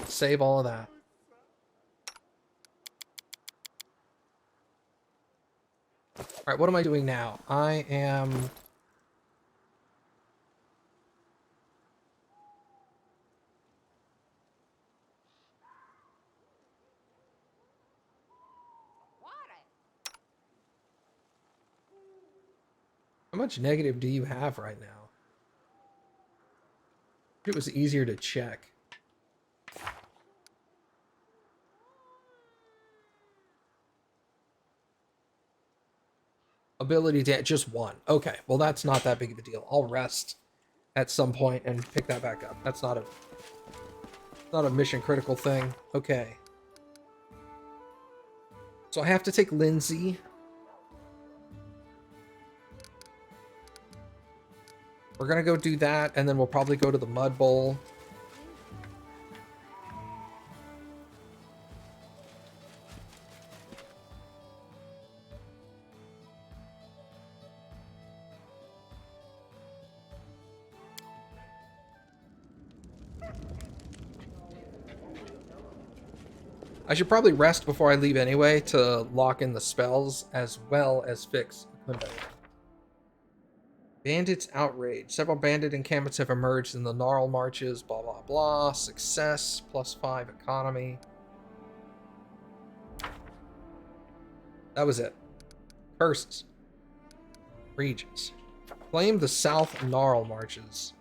Save all of that. Alright, what am I doing now? I am... How much negative do you have right now? It was easier to check. Ability to just one. Okay, well that's not that big of a deal. I'll rest at some point and pick that back up. That's not a mission critical thing. Okay. So I have to take Lindsay. We're gonna go do that, and then we'll probably go to the Mud Bowl. I should probably rest before I leave anyway to lock in the spells as well as fix Akunda. Bandits outrage. Several bandit encampments have emerged in the Gnarl Marches, blah blah blah. Success, +5 economy. That was it. Curses. Regions. Claim the South Gnarl Marches.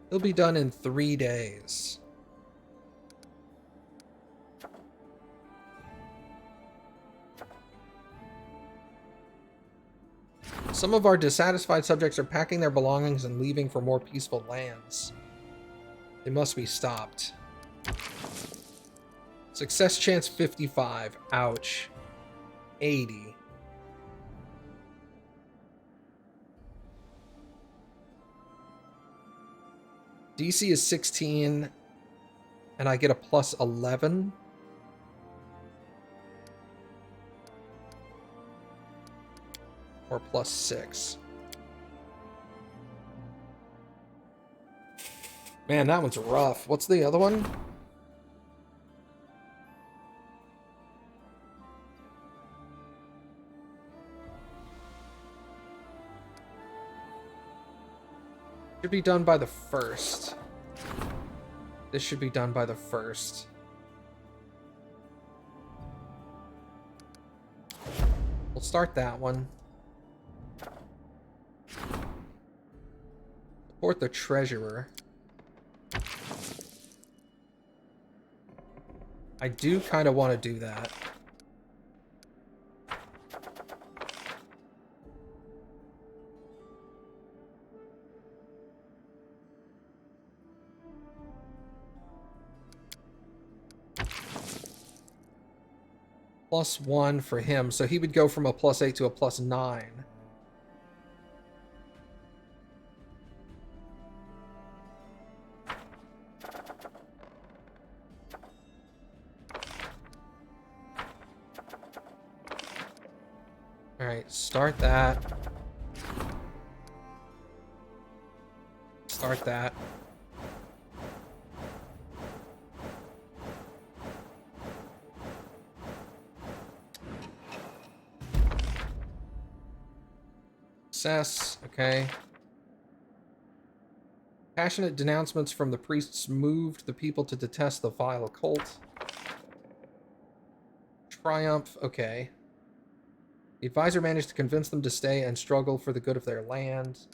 It'll be done in 3 days. Some of our dissatisfied subjects are packing their belongings and leaving for more peaceful lands. They must be stopped. Success chance 55. Ouch. 80. DC is 16, and I get a +11. Or +6. Man, that one's rough. What's the other one? Should be done by the 1st. This should be done by the 1st. We'll start that one. Support the treasurer. I do kind of want to do that. +1 for him, so he would go from a +8 to a +9. Alright, start that. Start that. Success, okay. Passionate denouncements from the priests moved the people to detest the vile cult. Triumph, okay. The advisor managed to convince them to stay and struggle for the good of their land.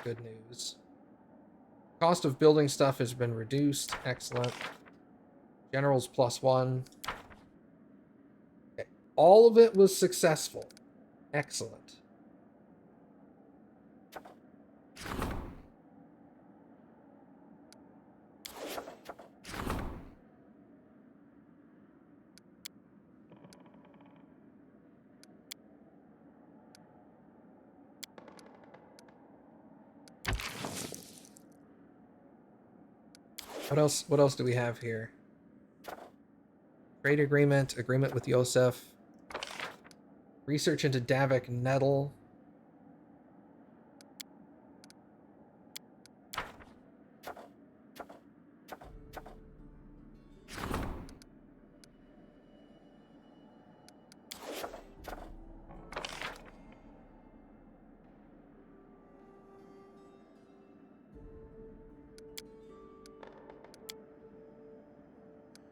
Good news. Cost of building stuff has been reduced. Excellent. Generals +1. Okay. All of it was successful. Excellent. What else do we have here? Trade agreement. Agreement with Yosef. Research into Davik Nettle.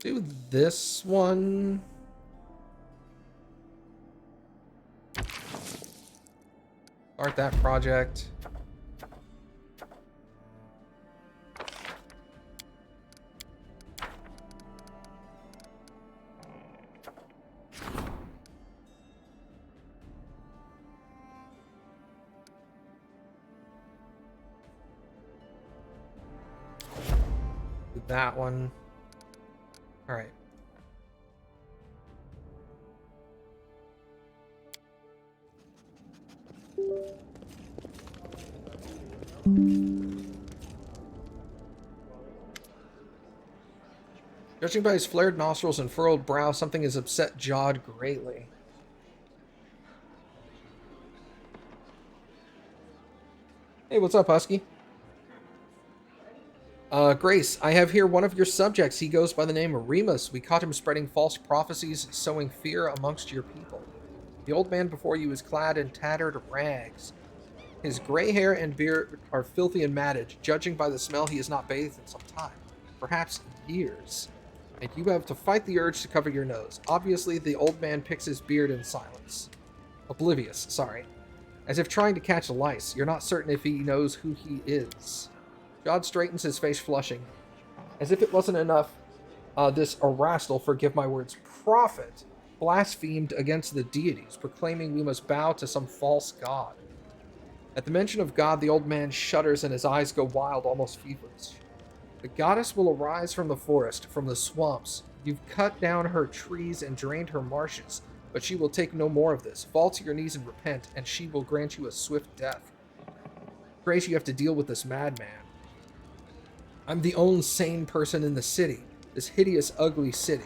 Do this one. Start that project. Do that one. All right. Judging by his flared nostrils and furrowed brow, something has upset Jod greatly. Hey, what's up, Husky? Grace, I have here one of your subjects. He goes by the name of Remus. We caught him spreading false prophecies, sowing fear amongst your people. The old man before you is clad in tattered rags. His gray hair and beard are filthy and matted. Judging by the smell, he has not bathed in some time. Perhaps years. And you have to fight the urge to cover your nose. Obviously, the old man picks his beard in silence. Oblivious, sorry. As if trying to catch lice. You're not certain if he knows who he is. Jod straightens his face, flushing. As if it wasn't enough, this Erastil, forgive my words, prophet, blasphemed against the deities, proclaiming we must bow to some false god. At the mention of God, the old man shudders and his eyes go wild, almost feverish. The goddess will arise from the forest, from the swamps. You've cut down her trees and drained her marshes, but she will take no more of this. Fall to your knees and repent, and she will grant you a swift death. Grace, you have to deal with this madman. I'm the only sane person in the city, this hideous, ugly city.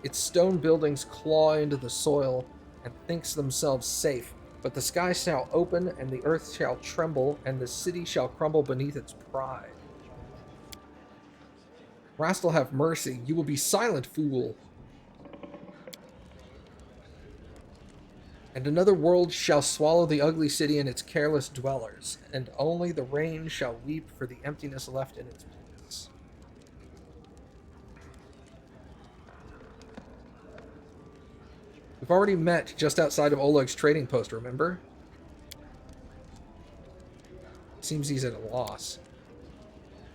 Its stone buildings claw into the soil and thinks themselves safe, but the sky shall open and the earth shall tremble and the city shall crumble beneath its pride. Rastal, have mercy. You will be silent, fool. And another world shall swallow the ugly city and its careless dwellers, and only the rain shall weep for the emptiness left in its place. We've already met just outside of Oleg's trading post, remember? Seems he's at a loss.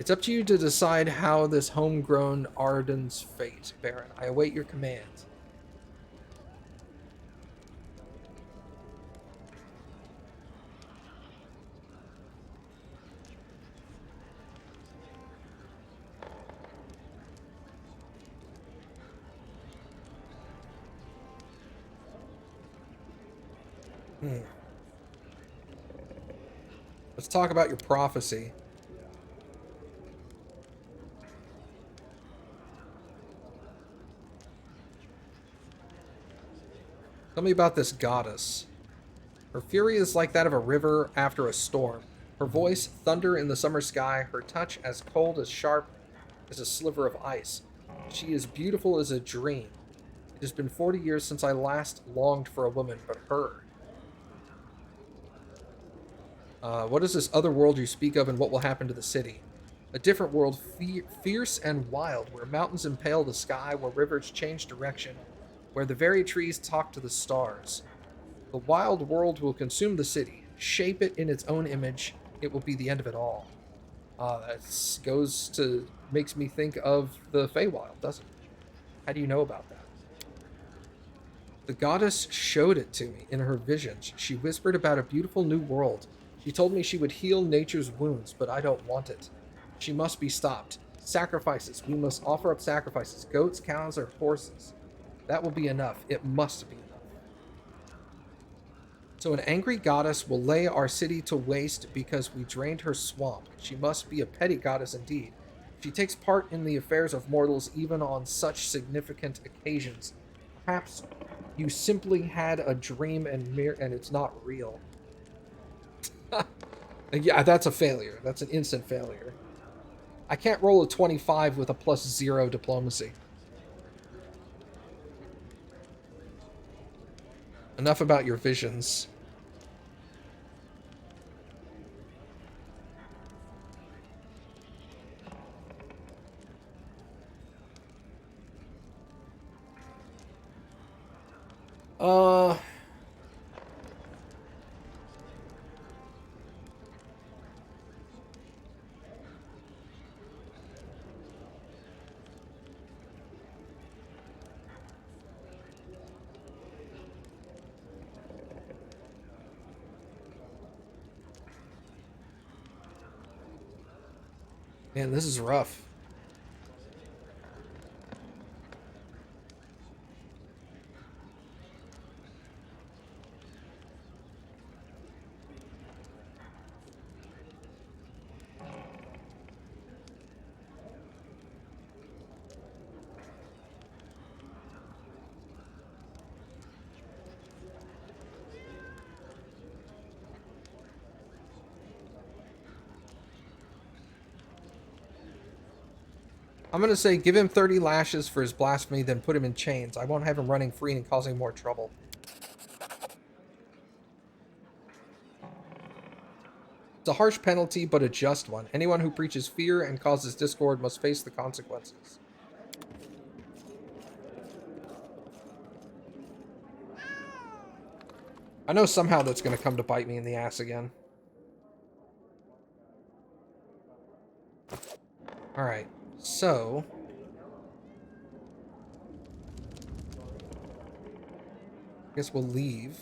It's up to you to decide how this homegrown Arden's fate, Baron. I await your command. Let's talk about your prophecy. Tell me about this goddess. Her fury is like that of a river after a storm. Her voice, thunder in the summer sky. Her touch, as cold as sharp as a sliver of ice. She is beautiful as a dream. It has been 40 years since I last longed for a woman, but her. What is this other world you speak of, and what will happen to the city? A different world, fierce and wild, where mountains impale the sky, where rivers change direction, where the very trees talk to the stars. The wild world will consume the city, shape it in its own image. It will be the end of it all. Makes me think of the Feywild, doesn't it? How do you know about that? The goddess showed it to me in her visions. She whispered about a beautiful new world. She told me she would heal nature's wounds, but I don't want it. She must be stopped. Sacrifices. We must offer up sacrifices. Goats, cows, or horses. That will be enough. It must be enough. So an angry goddess will lay our city to waste because we drained her swamp. She must be a petty goddess indeed. She takes part in the affairs of mortals even on such significant occasions Perhaps you simply had a dream and it's not real. Yeah, that's a failure. That's an instant failure. I can't roll a 25 with a +0 diplomacy. Enough about your visions. Uh... Man, this is rough. I'm gonna say give him 30 lashes for his blasphemy, then put him in chains. I won't have him running free and causing more trouble. It's a harsh penalty, but a just one. Anyone who preaches fear and causes discord must face the consequences. I know somehow that's gonna come to bite me in the ass again. Alright, so... I guess we'll leave.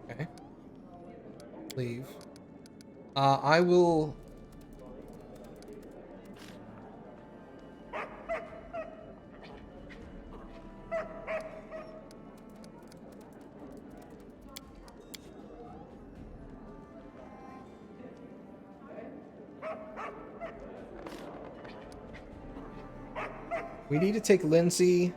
Okay. Leave. I will... We need to take Lindsay.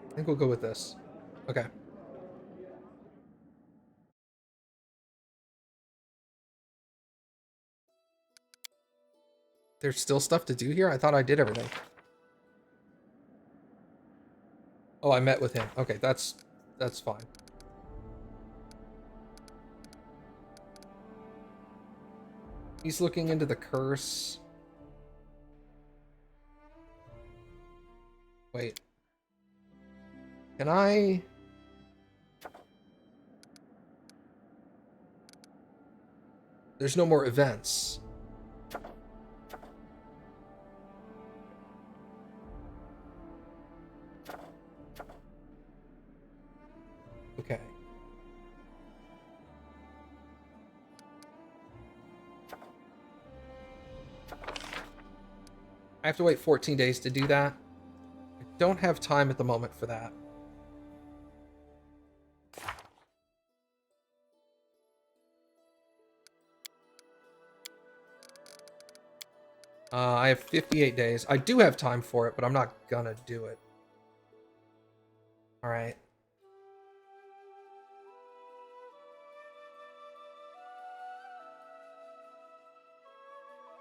I think we'll go with this. Okay. There's still stuff to do here? I thought I did everything. Oh, I met with him. Okay, that's fine. He's looking into the curse. Wait. Can I... There's no more events. Okay. I have to wait 14 days to do that. I don't have time at the moment for that. I have 58 days. I do have time for it, but I'm not gonna do it. Alright.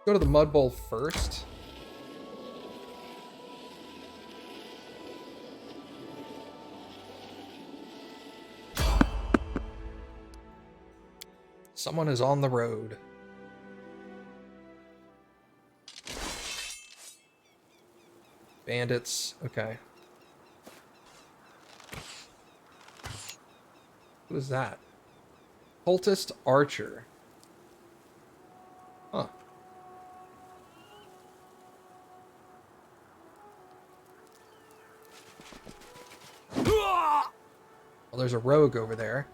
Go to the Mud Bowl first. Someone is on the road. Bandits. Okay. Who is that? Cultist Archer. Huh. Well, there's a rogue over there.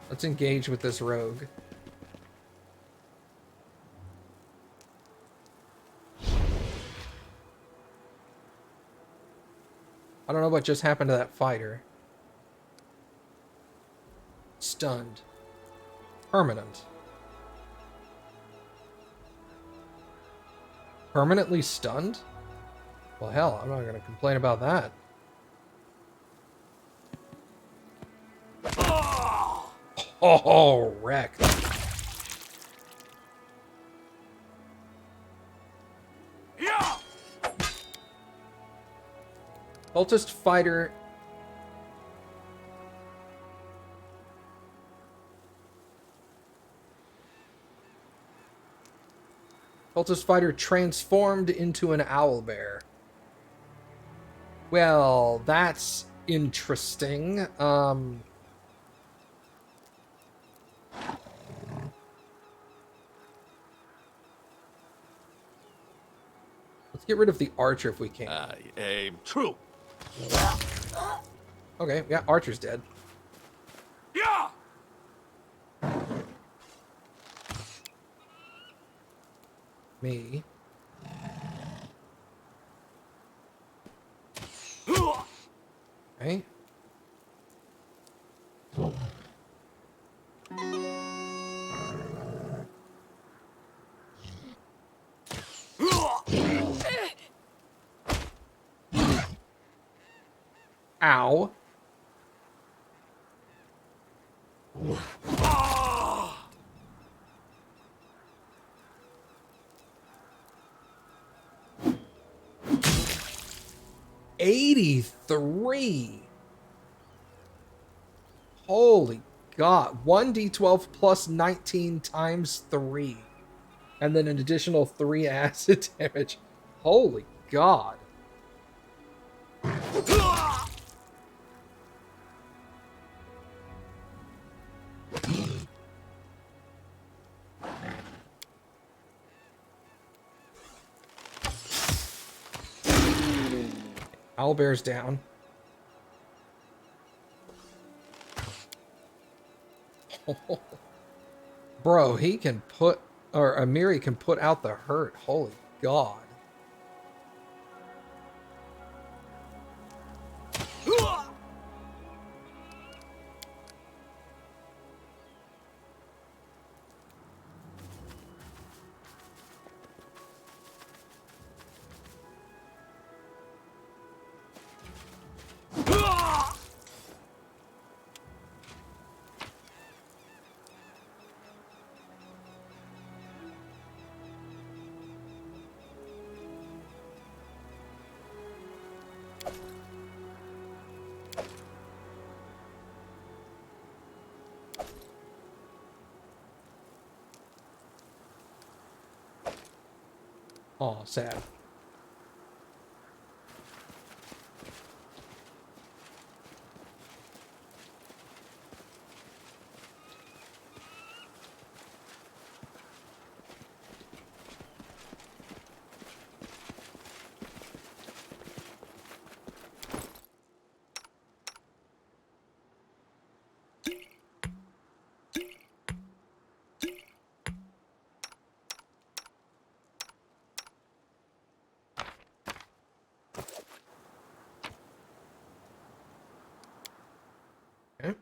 Let's engage with this rogue. I don't know what just happened to that fighter. Stunned. Permanent. Permanently stunned? Well, hell, I'm not going to complain about that. Oh, wrecked. Cultist fighter. Cultist fighter transformed into an owlbear. Well, that's interesting. Let's get rid of the archer if we can. I aim true. Okay, yeah, archer's dead. Yeah. Me. Okay. Ow. Ah! 83. Holy God. 1d12 plus 19 times 3. And then an additional 3 acid damage. Holy God. Owlbear's down. Bro, he can put, or Amiri can put out the hurt. Holy God. Oh, sad. Okay.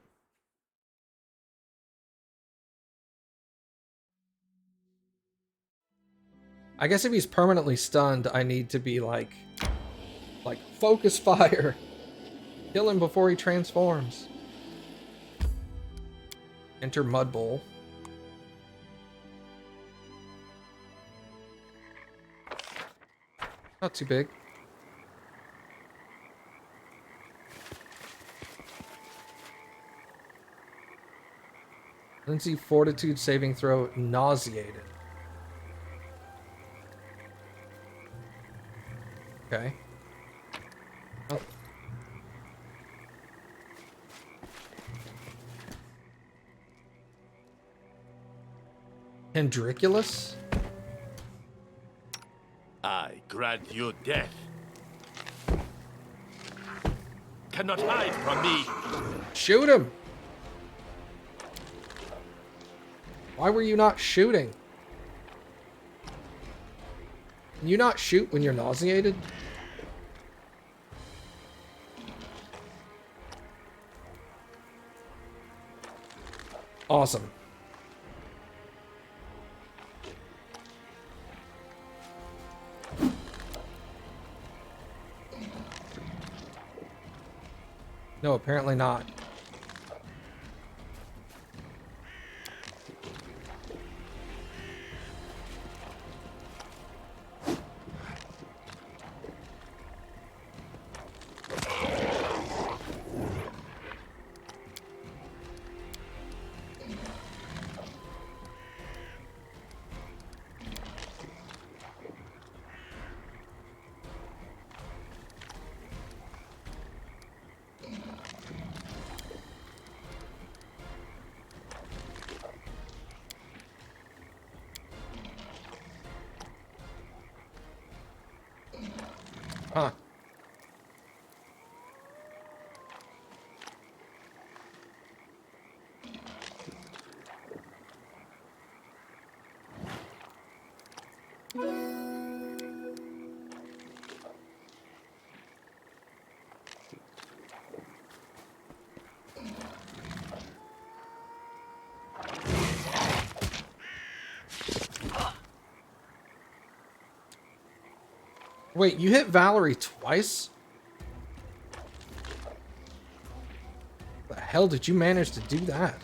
I guess if he's permanently stunned, I need to be like focus fire. Kill him before he transforms. Enter Mud Bowl. Not too big. Lindsay fortitude saving throw nauseated. Okay. Oh. Hendriculus? I grant you death. Cannot hide from me. Shoot him! Why were you not shooting? Can you not shoot when you're nauseated? Awesome. No, apparently not. Huh. Wait, you hit Valerie twice? The hell did you manage to do that?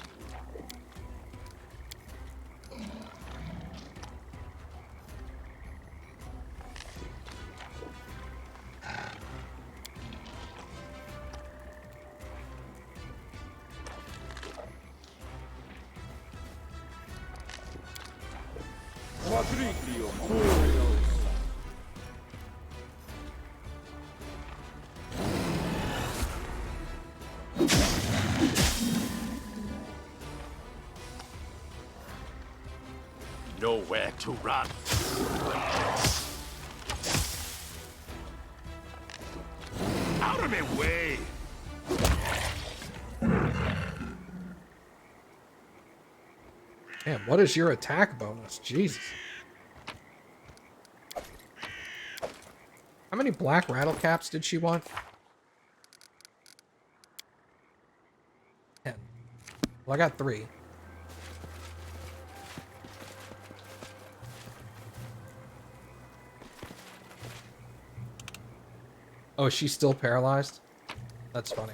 Nowhere to run. Out of my way! Man, what is your attack bonus? Jesus. How many black rattle caps did she want? 10. Well, I got 3. Oh, she's still paralyzed? That's funny.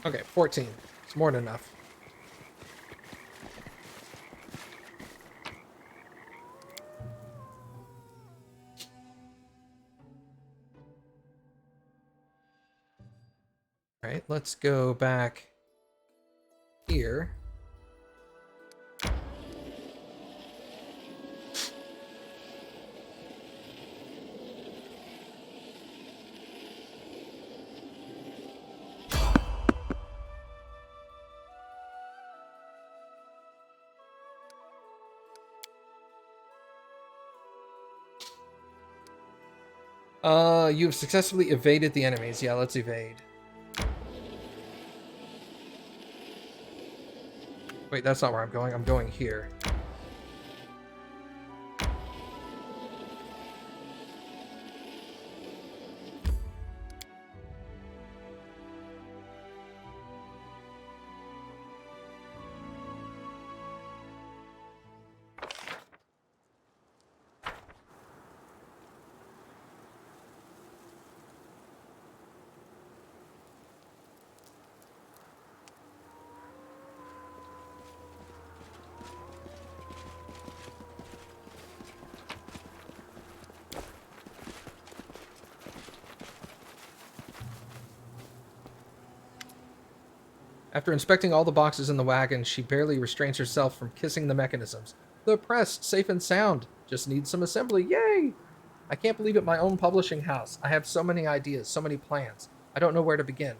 Okay, 14. It's more than enough. Alright, let's go back here. You've successfully evaded the enemies. Yeah, let's evade. Wait, that's not where I'm going. I'm going here. After inspecting all the boxes in the wagon, she barely restrains herself from kissing the mechanisms. The press, safe and sound. Just needs some assembly. Yay! I can't believe it, my own publishing house. I have so many ideas, so many plans. I don't know where to begin.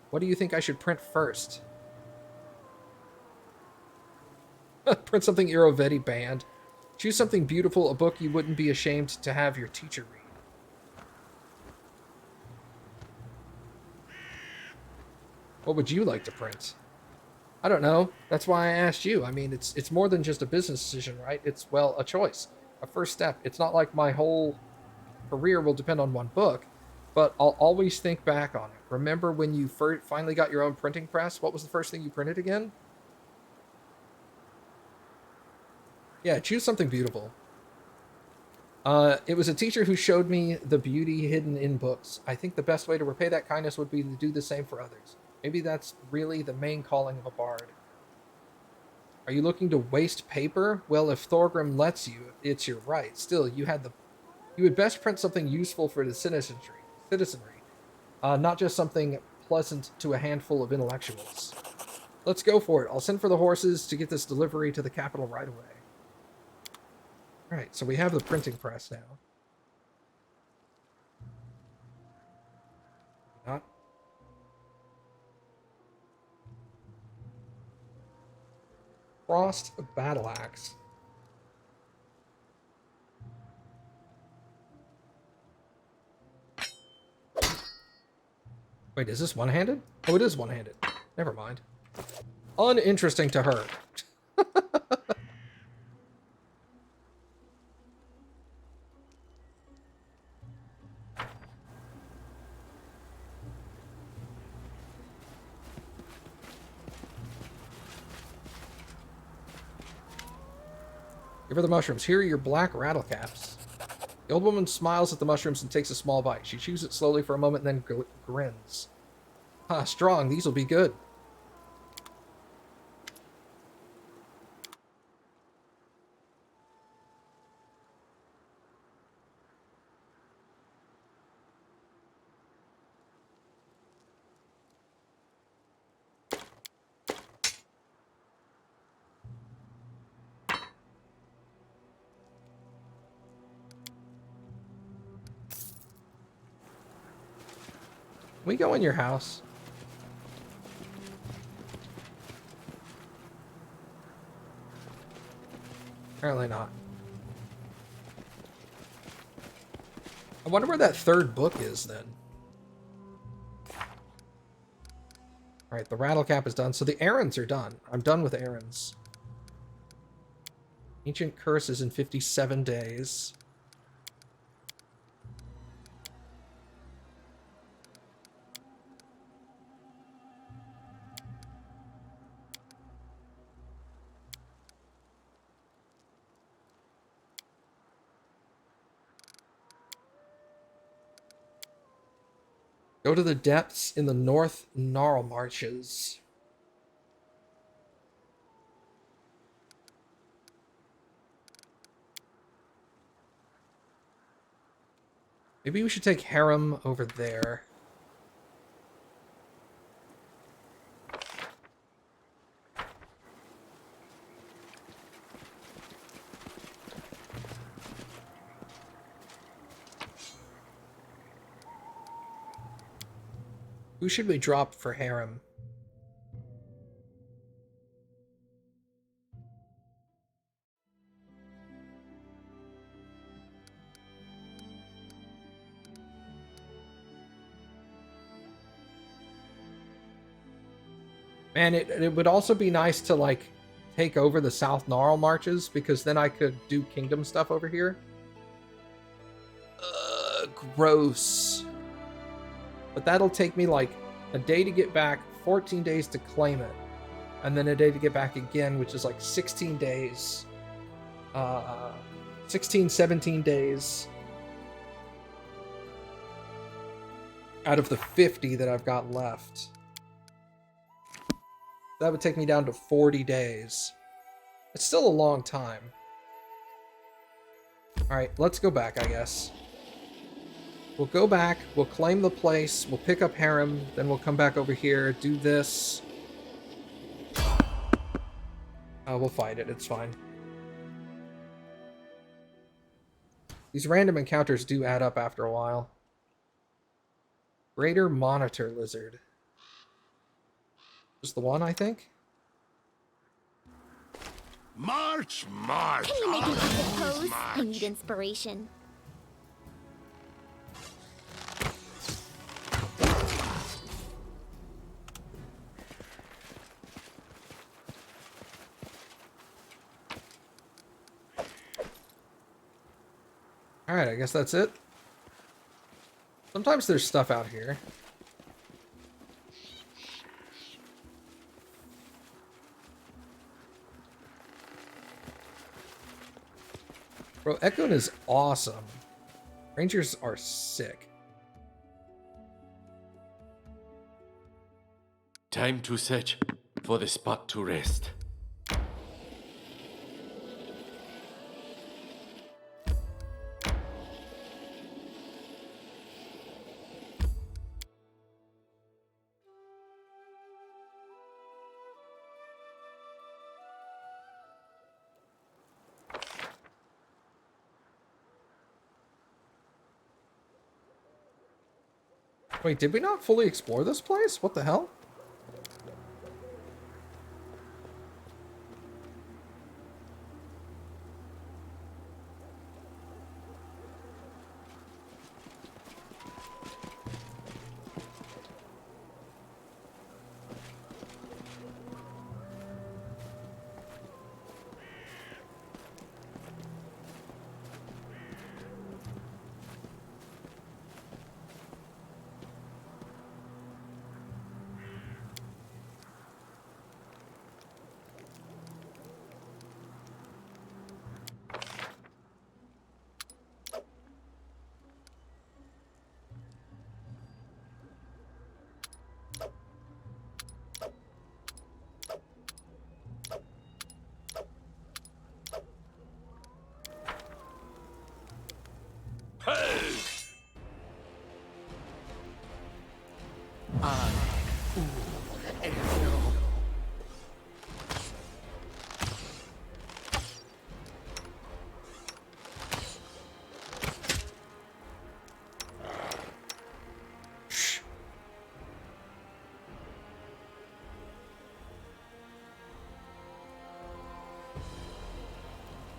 What do you think I should print first? Print something Irovetti banned. Choose something beautiful, a book you wouldn't be ashamed to have your teacher read. What would you like to print? I don't know. That's why I asked you. I mean, it's more than just a business decision, right? It's, well, a choice. A first step. It's not like my whole career will depend on one book, but I'll always think back on it. Remember when you finally got your own printing press? What was the first thing you printed again? Yeah, choose something beautiful. It was a teacher who showed me the beauty hidden in books. I think the best way to repay that kindness would be to do the same for others. Maybe that's really the main calling of a bard. Are you looking to waste paper? Well, if Thorgrim lets you, it's your right. Still, you would best print something useful for the citizenry, not just something pleasant to a handful of intellectuals. Let's go for it. I'll send for the horses to get this delivery to the capital right away. Right, so we have the printing press now. Not. Frost battle axe. Wait, is this one-handed? Oh, it is one-handed. Never mind. Uninteresting to her. Give her the mushrooms. Here are your black rattle caps. The old woman smiles at the mushrooms and takes a small bite. She chews it slowly for a moment and then grins. Ah, strong. These will be good. Can we go in your house? Apparently not. I wonder where that third book is then. Alright, the rattle cap is done. So the errands are done. I'm done with errands. Ancient curse is in 57 days. Go to the depths in the North Gnarl Marshes. Maybe we should take Harem over there. Who should we drop for harem? Man, it would also be nice to, like, take over the South Gnarl marches, because then I could do kingdom stuff over here. Gross. But that'll take me, like, a day to get back, 14 days to claim it, and then a day to get back again, which is, like, 16 days. 16, 17 days out of the 50 that I've got left. That would take me down to 40 days. It's still a long time. Alright, let's go back, I guess. We'll go back, we'll claim the place, we'll pick up harem, then we'll come back over here, do this. We'll fight it, it's fine. These random encounters do add up after a while. Greater Monitor Lizard. Just the one, I think? March, march. Can you make an epic pose? March. I need inspiration. Alright, I guess that's it. Sometimes there's stuff out here. Bro, Echoing is awesome. Rangers are sick. Time to search for the spot to rest. Wait, did we not fully explore this place? What the hell?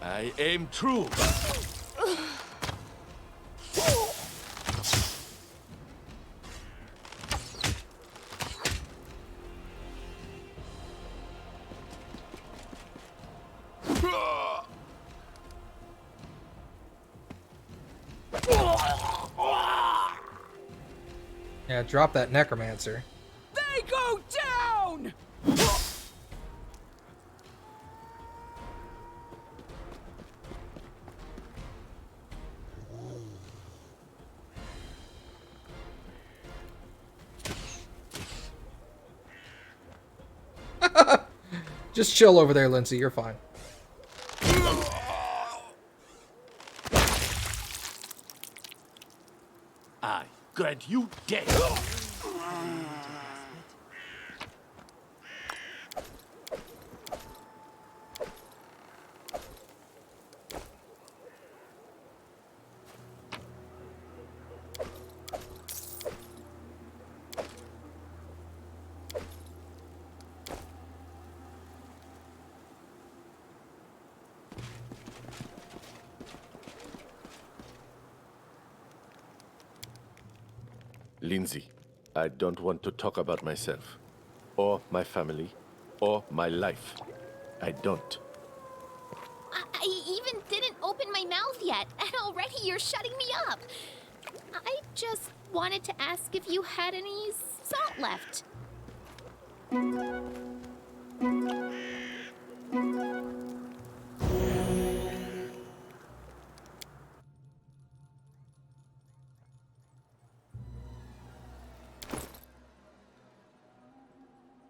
I aim true. Yeah, drop that necromancer. They go down! Just chill over there, Lindsay. You're fine. I grant you death. Lindsay, I don't want to talk about myself, or my family, or my life. I don't. I even didn't open my mouth yet, and already you're shutting me up. I just wanted to ask if you had any salt left.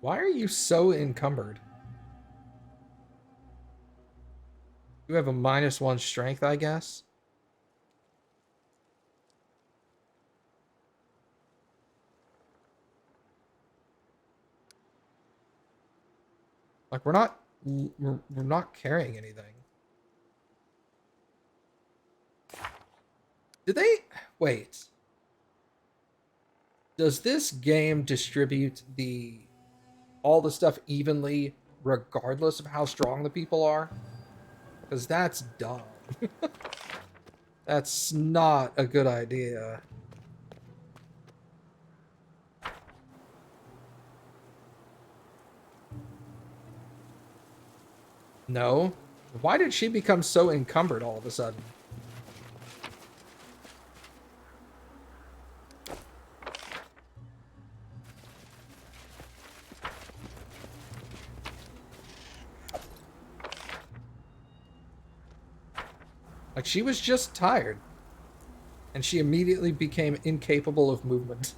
Why are you so encumbered? You have a -1 strength, I guess. Like we're not carrying anything. Did they wait? Does this game distribute all the stuff evenly regardless of how strong the people are? Because that's dumb. That's not a good idea. No. Why did she become so encumbered all of a sudden? Like, she was just tired. And she immediately became incapable of movement.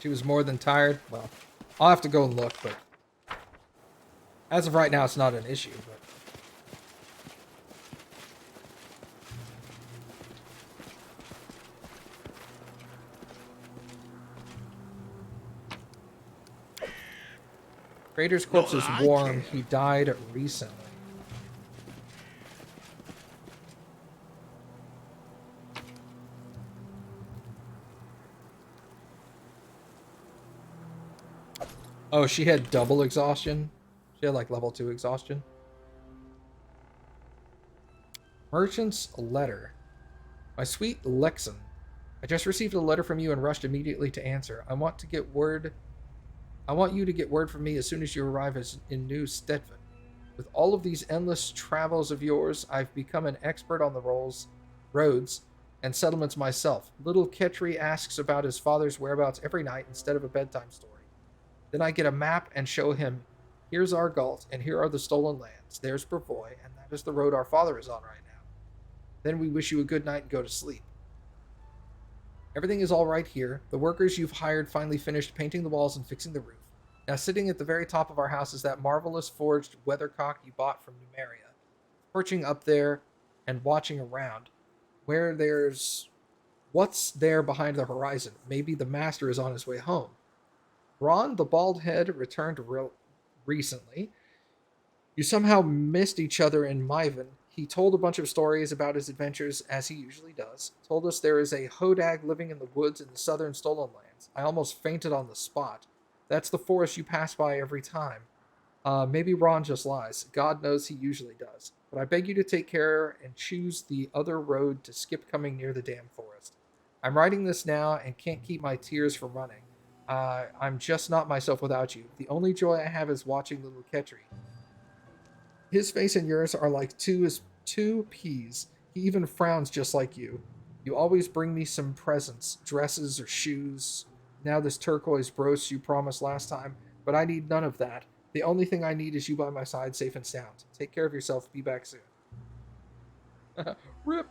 She was more than tired. Well, I'll have to go and look, but as of right now, it's not an issue. But Trader's corpse is warm. He died recently. Oh, she had double exhaustion. She had like level 2 exhaustion. Merchant's letter. My sweet Lexan, I just received a letter from you and rushed immediately to answer. I want you to get word from me as soon as you arrive in New Stedford. With all of these endless travels of yours, I've become an expert on the roads and settlements myself. Little Ketri asks about his father's whereabouts every night instead of a bedtime story. Then I get a map and show him, here's our Galt, and here are the stolen lands. There's Brevoy, and that is the road our father is on right now. Then we wish you a good night and go to sleep. Everything is all right here. The workers you've hired finally finished painting the walls and fixing the roof. Now sitting at the very top of our house is that marvelous forged weathercock you bought from Numeria. Perching up there and watching around. What's there behind the horizon? Maybe the master is on his way home. Ron, the bald head, returned recently. You somehow missed each other in Myven. He told a bunch of stories about his adventures, as he usually does. Told us there is a hodag living in the woods in the southern Stolen Lands. I almost fainted on the spot. That's the forest you pass by every time. Maybe Ron just lies. God knows he usually does. But I beg you to take care and choose the other road to skip coming near the damn forest. I'm writing this now and can't keep my tears from running. I'm just not myself without you. The only joy I have is watching little Ketri. His face and yours are like two peas. He even frowns just like you. You always bring me some presents, dresses or shoes. Now this turquoise brooch you promised last time, but I need none of that. The only thing I need is you by my side, safe and sound. Take care of yourself. Be back soon. Rip.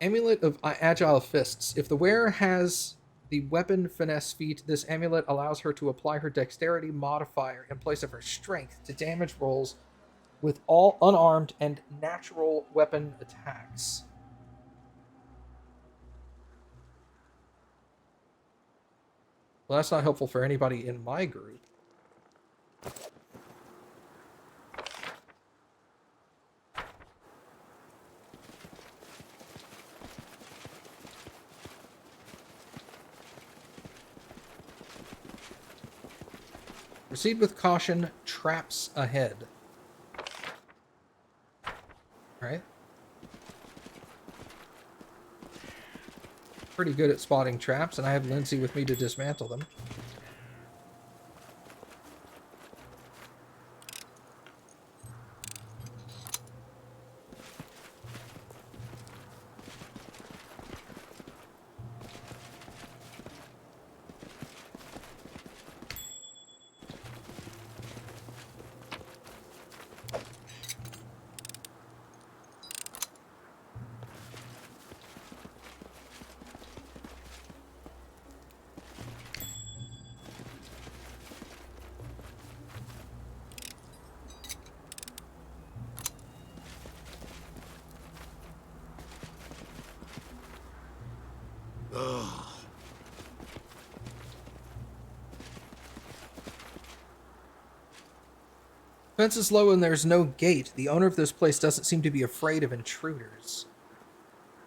Amulet of Agile Fists. If the wearer has the weapon finesse feat, this amulet allows her to apply her dexterity modifier in place of her strength to damage rolls with all unarmed and natural weapon attacks. Well, that's not helpful for anybody in my group. Proceed with caution. Traps ahead. Alright. Pretty good at spotting traps, and I have Lindsay with me to dismantle them. Fence is low and there's no gate. The owner of this place doesn't seem to be afraid of intruders.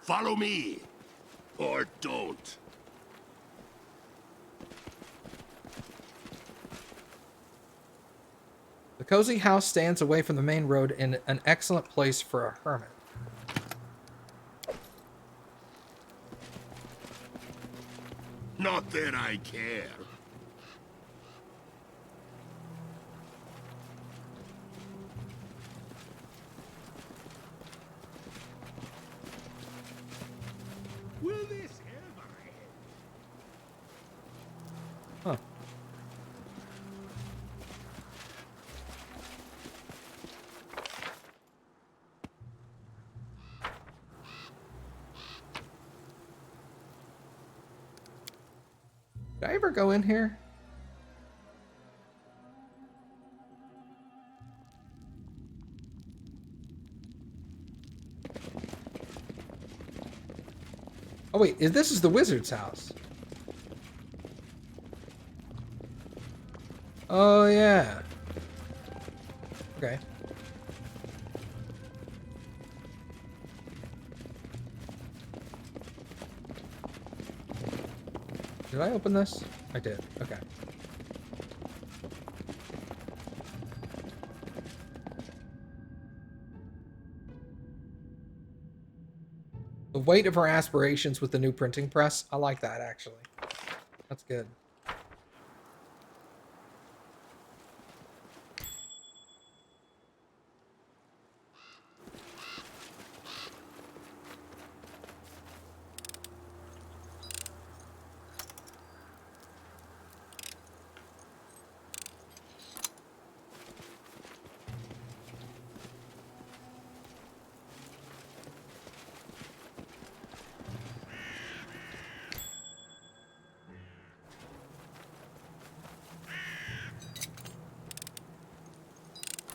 Follow me, or don't. The cozy house stands away from the main road in an excellent place for a hermit. Not that I care. Will this ever end? Huh. Did I ever go in here? Oh wait, this is the wizard's house. Oh yeah. Okay. Did I open this? I did. Okay. The weight of our aspirations with the new printing press. I like that, actually. That's good.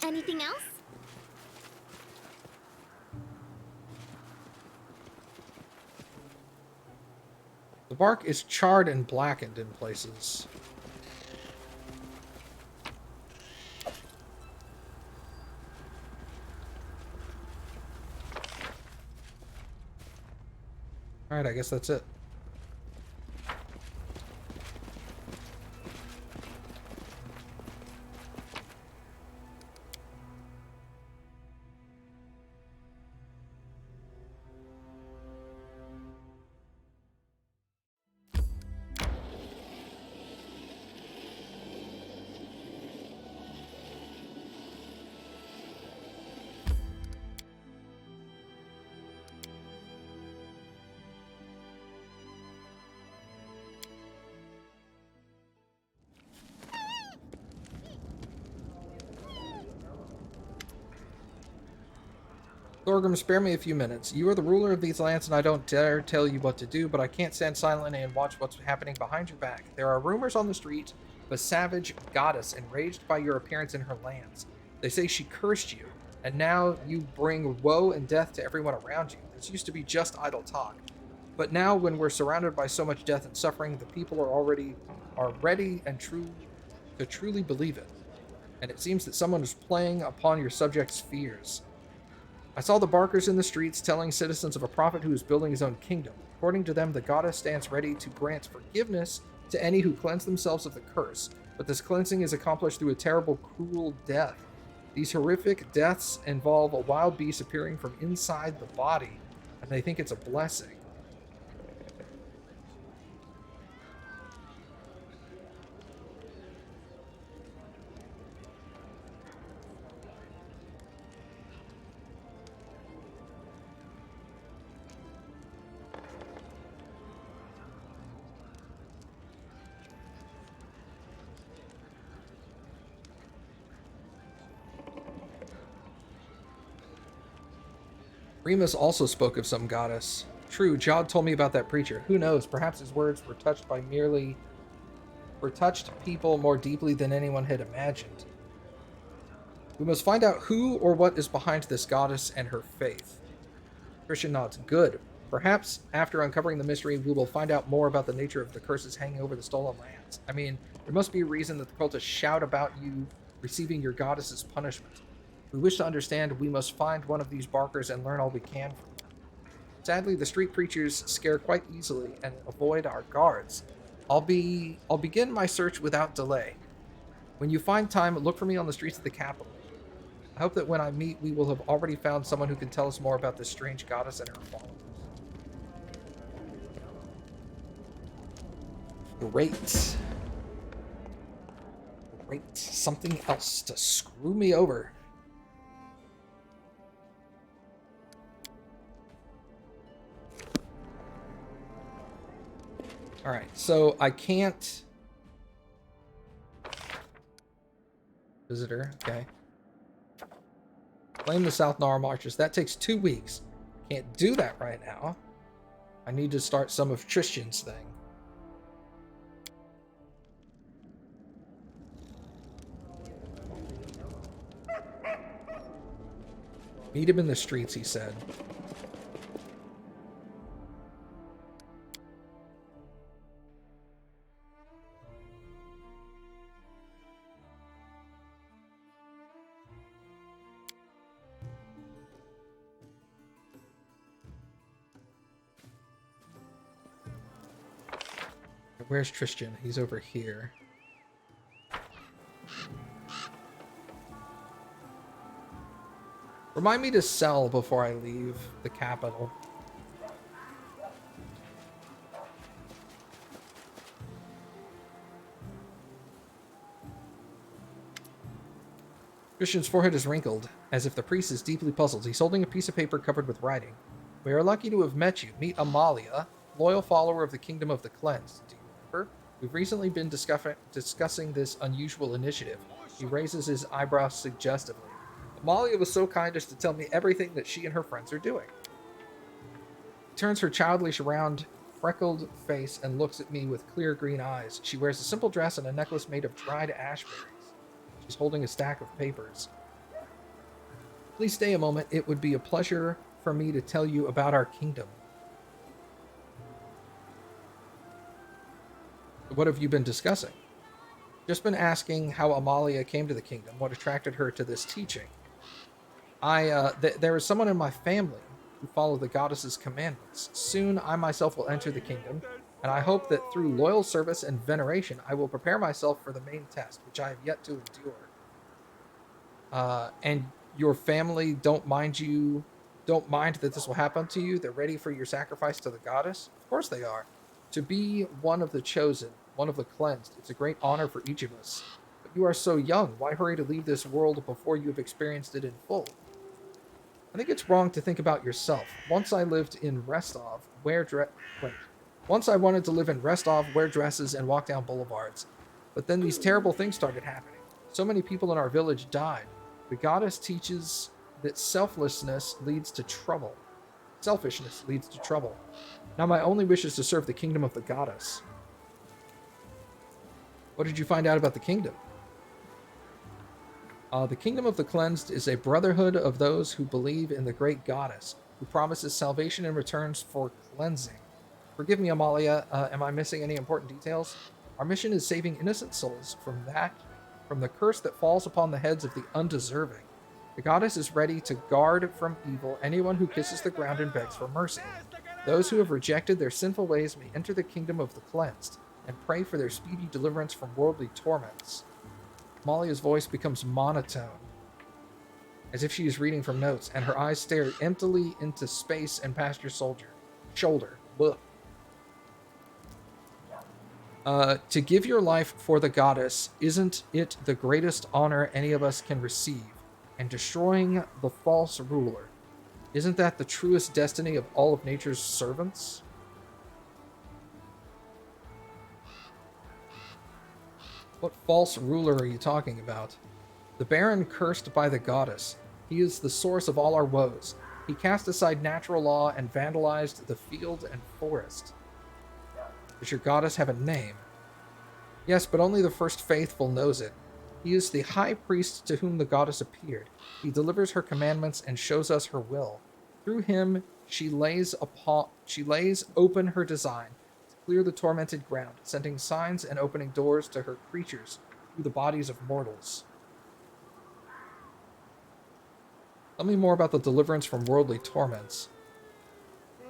Anything else? The bark is charred and blackened in places. Alright, I guess that's it. Thorgrim, spare me a few minutes. You are the ruler of these lands, and I don't dare tell you what to do, but I can't stand silently and watch what's happening behind your back. There are rumors on the street of a savage goddess enraged by your appearance in her lands. They say she cursed you, and now you bring woe and death to everyone around you. This used to be just idle talk. But now, when we're surrounded by so much death and suffering, the people are ready and to truly believe it. And it seems that someone is playing upon your subjects' fears. I saw the barkers in the streets telling citizens of a prophet who is building his own kingdom. According to them, the goddess stands ready to grant forgiveness to any who cleanse themselves of the curse, but this cleansing is accomplished through a terrible, cruel death. These horrific deaths involve a wild beast appearing from inside the body, and they think it's a blessing. Remus also spoke of some goddess. True, Jod told me about that preacher. Who knows, perhaps his words were touched people more deeply than anyone had imagined. We must find out who or what is behind this goddess and her faith. Christian nods. Good. Perhaps after uncovering the mystery, we will find out more about the nature of the curses hanging over the stolen lands. I mean, there must be a reason that the cultists shout about you receiving your goddess's punishment. If we wish to understand, we must find one of these barkers and learn all we can from them. Sadly, the street preachers scare quite easily and avoid our guards. I'll begin my search without delay. When you find time, look for me on the streets of the capital. I hope that when I meet, we will have already found someone who can tell us more about this strange goddess and her followers. Great. Great. Something else to screw me over. Alright, so I can't... Visitor, okay. Claim the South Nara marches. That takes 2 weeks. Can't do that right now. I need to start some of Tristan's thing. Meet him in the streets, he said. Where's Tristan? He's over here. Remind me to sell before I leave the capital. Christian's forehead is wrinkled, as if the priest is deeply puzzled. He's holding a piece of paper covered with writing. We are lucky to have met you. Meet Amalia, loyal follower of the Kingdom of the Cleansed. Do you remember? We've recently been discussing this unusual initiative. He raises his eyebrows suggestively. Amalia was so kind as to tell me everything that she and her friends are doing. She turns her childish, round, freckled face and looks at me with clear green eyes. She wears a simple dress and a necklace made of dried ashberries. She's holding a stack of papers. Please stay a moment. It would be a pleasure for me to tell you about our kingdom. What have you been discussing? Just been asking how Amalia came to the kingdom, what attracted her to this teaching. There is someone in my family who follow the goddess's commandments. Soon I myself will enter the kingdom, and I hope that through loyal service and veneration I will prepare myself for the main test, which I have yet to endure. And your family don't mind that this will happen to you? They're ready for your sacrifice to the goddess? Of course they are. To be one of the chosen, one of the cleansed, it's a great honor for each of us. But you are so young. Why hurry to leave this world before you have experienced it in full? I think it's wrong to think about yourself. Once I wanted to live in Restov, wear dresses, and walk down boulevards. But then these terrible things started happening. So many people in our village died. The goddess teaches that selfishness leads to trouble. Now my only wish is to serve the kingdom of the goddess. What did you find out about the kingdom? The kingdom of the cleansed is a brotherhood of those who believe in the great goddess, who promises salvation in returns for cleansing. Forgive me, Amalia, am I missing any important details? Our mission is saving innocent souls from the curse that falls upon the heads of the undeserving. The goddess is ready to guard from evil anyone who kisses the ground and begs for mercy. Those who have rejected their sinful ways may enter the kingdom of the cleansed. and pray for their speedy deliverance from worldly torments. Amalia's voice becomes monotone, as if she is reading from notes, and her eyes stare emptily into space and past your shoulder. Ugh. To give your life for the goddess, isn't it the greatest honor any of us can receive? And destroying the false ruler, isn't that the truest destiny of all of nature's servants? What false ruler are you talking about? The Baron cursed by the goddess. He is the source of all our woes. He cast aside natural law and vandalized the field and forest. Does your goddess have a name? Yes, but only the first faithful knows it. He is the high priest to whom the goddess appeared. He delivers her commandments and shows us her will. Through him, she lays open her design to clear the tormented ground, sending signs and opening doors to her creatures through the bodies of mortals. Tell me more about the deliverance from worldly torments.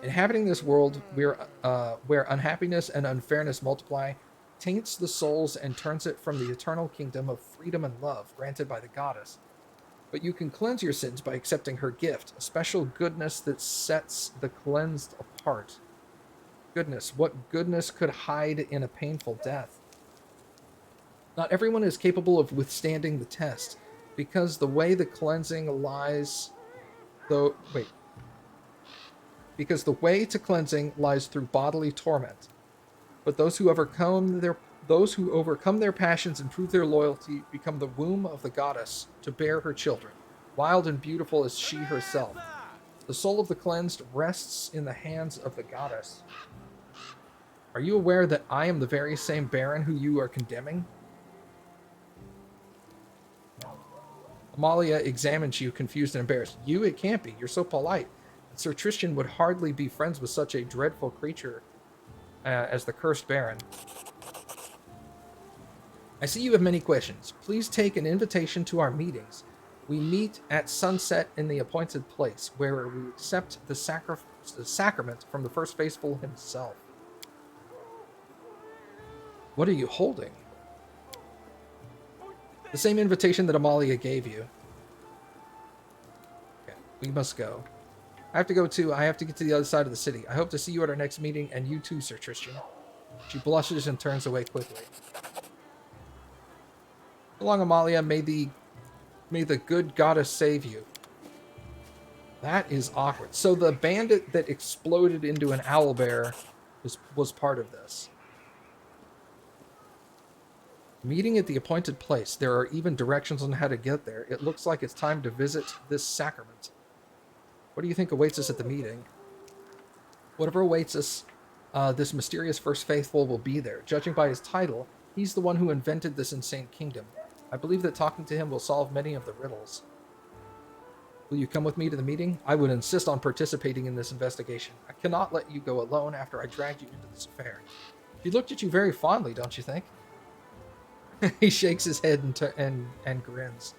Inhabiting this world where unhappiness and unfairness multiply taints the souls and turns it from the eternal kingdom of freedom and love granted by the goddess. But you can cleanse your sins by accepting her gift, a special goodness that sets the cleansed apart. Goodness, what goodness could hide in a painful death? Not everyone is capable of withstanding the test, because the way to cleansing lies through bodily torment. But those who overcome their passions and prove their loyalty become the womb of the goddess to bear her children, wild and beautiful as she herself. The soul of the cleansed rests in the hands of the goddess. Are you aware that I am the very same Baron who you are condemning? Amalia examines you, confused and embarrassed. You? It can't be. You're so polite. Sir Tristram would hardly be friends with such a dreadful creature as the Cursed Baron. I see you have many questions. Please take an invitation to our meetings. We meet at sunset in the appointed place, where we accept the sacrament from the first faithful himself. What are you holding? The same invitation that Amalia gave you. Okay, we must go. I have to get to the other side of the city. I hope to see you at our next meeting, and you too, Sir Tristram. She blushes and turns away quickly. So long, Amalia. May the good goddess save you. That is awkward. So the bandit that exploded into an owlbear was part of this. Meeting at the appointed place. There are even directions on how to get there. It looks like it's time to visit this sacrament. What do you think awaits us at the meeting? Whatever awaits us, this mysterious first faithful will be there. Judging by his title, he's the one who invented this insane kingdom. I believe that talking to him will solve many of the riddles. Will you come with me to the meeting? I would insist on participating in this investigation. I cannot let you go alone after I dragged you into this affair. He looked at you very fondly, don't you think? He shakes his head and grins.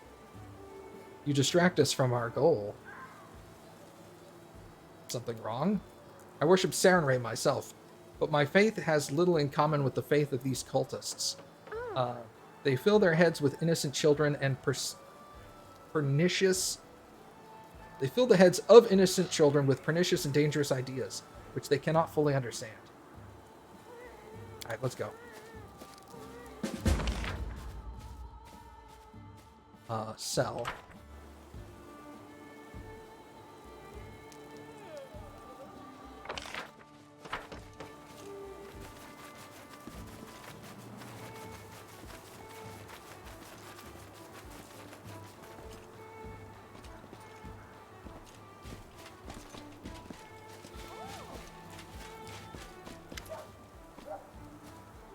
You distract us from our goal. Something wrong? I worship Sarenrae myself, but my faith has little in common with the faith of these cultists. They fill their heads with innocent children and pernicious... They fill the heads of innocent children with pernicious and dangerous ideas, which they cannot fully understand. Alright, let's go. Sell.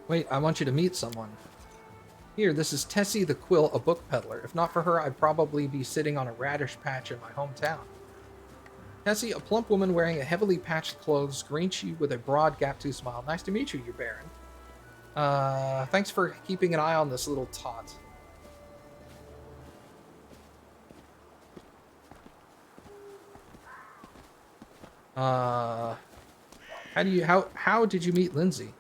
Wait, I want you to meet someone. Here, this is Tessie the Quill, a book peddler. If not for her, I'd probably be sitting on a radish patch in my hometown. Tessie, a plump woman wearing a heavily patched clothes, greets you with a broad, gap-toothed smile. Nice to meet you, your Baron. Thanks for keeping an eye on this little tot. How did you meet Lindsay?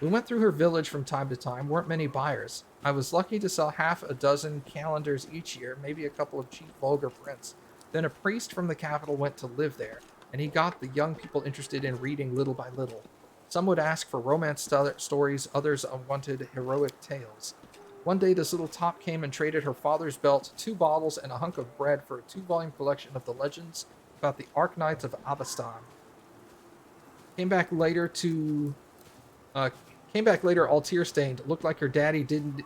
We went through her village from time to time, weren't many buyers. I was lucky to sell half a dozen calendars each year, maybe a couple of cheap vulgar prints. Then a priest from the capital went to live there, and he got the young people interested in reading little by little. Some would ask for romance stories, others wanted heroic tales. One day this little top came and traded her father's belt, 2 bottles, and a hunk of bread for a 2-volume collection of the legends about the Arknights of Avestan. Came back later all tear-stained. Looked like her daddy didn't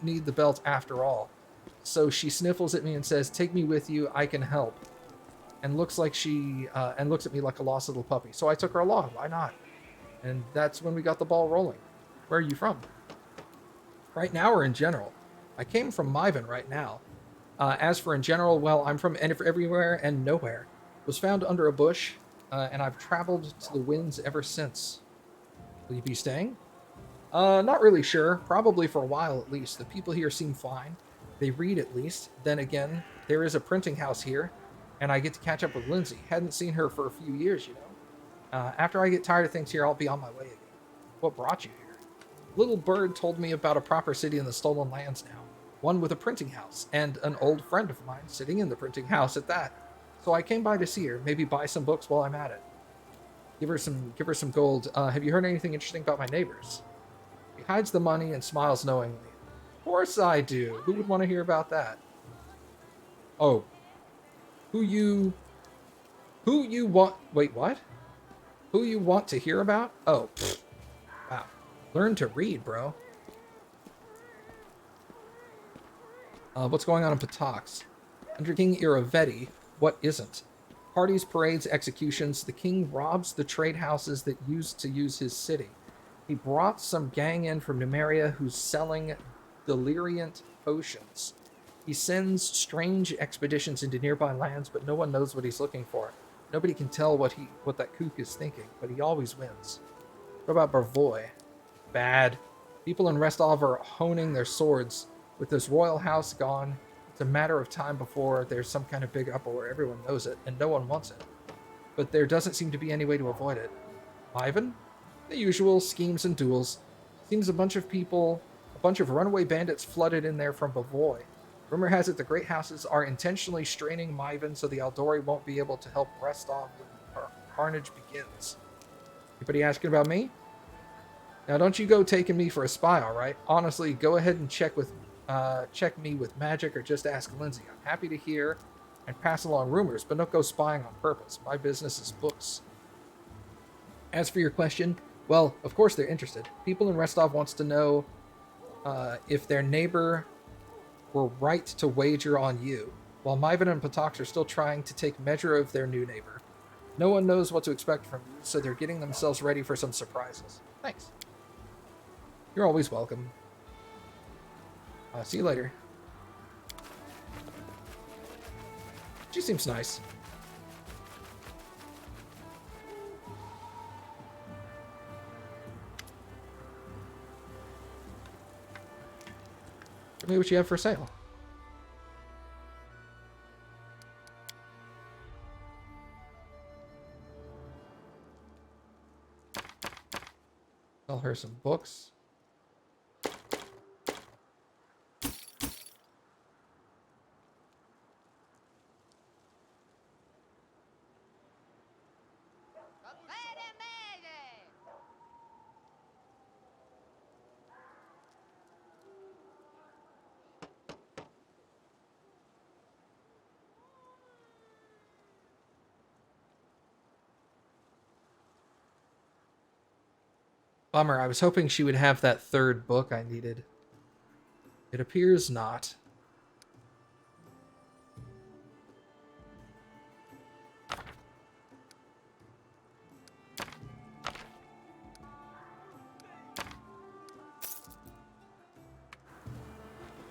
need the belt after all. So she sniffles at me and says, "Take me with you, I can help." And looks at me like a lost little puppy. So I took her along. Why not? And that's when we got the ball rolling. Where are you from? Right now or in general? I came from Myven right now. As for in general, well, I'm from everywhere and nowhere. Was found under a bush, and I've traveled to the winds ever since. Will you be staying? Not really sure. Probably for a while at least. The people here seem fine. They read at least. Then again, there is a printing house here, and I get to catch up with Lindsay. Hadn't seen her for a few years, you know. After I get tired of things here, I'll be on my way again. What brought you here? Little Bird told me about a proper city in the Stolen Lands now. One with a printing house, and an old friend of mine sitting in the printing house at that. So I came by to see her, maybe buy some books while I'm at it. Give her some gold. Have you heard anything interesting about my neighbors? He hides the money and smiles knowingly. Of course I do. Who would want to hear about that? Oh. Who you want... Wait, what? Who you want to hear about? Oh, pfft. Wow. Learn to read, bro. What's going on in Patox? Under King Iravetti, what isn't? Parties, parades, executions. The king robs the trade houses that used to use his city. He brought some gang in from Numeria who's selling deliriant potions. He sends strange expeditions into nearby lands, but no one knows what he's looking for. Nobody can tell what that kook is thinking, but he always wins. What about Barvoy? Bad. People in Restov are honing their swords. With this royal house gone, it's a matter of time before there's some kind of big uproar. Everyone knows it, and no one wants it. But there doesn't seem to be any way to avoid it. Ivan? The usual schemes and duels. Seems a bunch of runaway bandits flooded in there from Bavoy. Rumor has it the great houses are intentionally straining Myven so the Aldori won't be able to help Restov when carnage begins. Anybody asking about me? Now don't you go taking me for a spy, alright? Honestly, go ahead and check me with magic or just ask Lindsay. I'm happy to hear and pass along rumors, but don't go spying on purpose. My business is books. As for your question, well, of course they're interested. People in Restov wants to know if their neighbor were right to wager on you, while Myven and Patox are still trying to take measure of their new neighbor. No one knows what to expect from you, so they're getting themselves ready for some surprises. Thanks. You're always welcome. See you later. She seems nice. Tell me what you have for sale. Sell her some books. Bummer, I was hoping she would have that third book I needed. It appears not.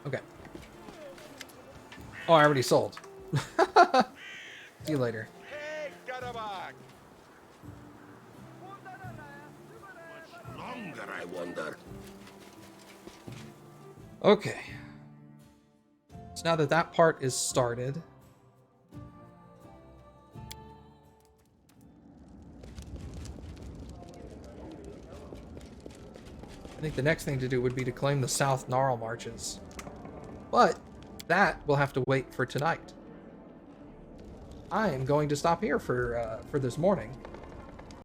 Okay. Oh, I already sold. See you later. Longer, I wonder. Okay. So now that that part is started, think the next thing to do would be to claim the South Gnarl Marches. But that will have to wait for tonight. I am going to stop here for this morning.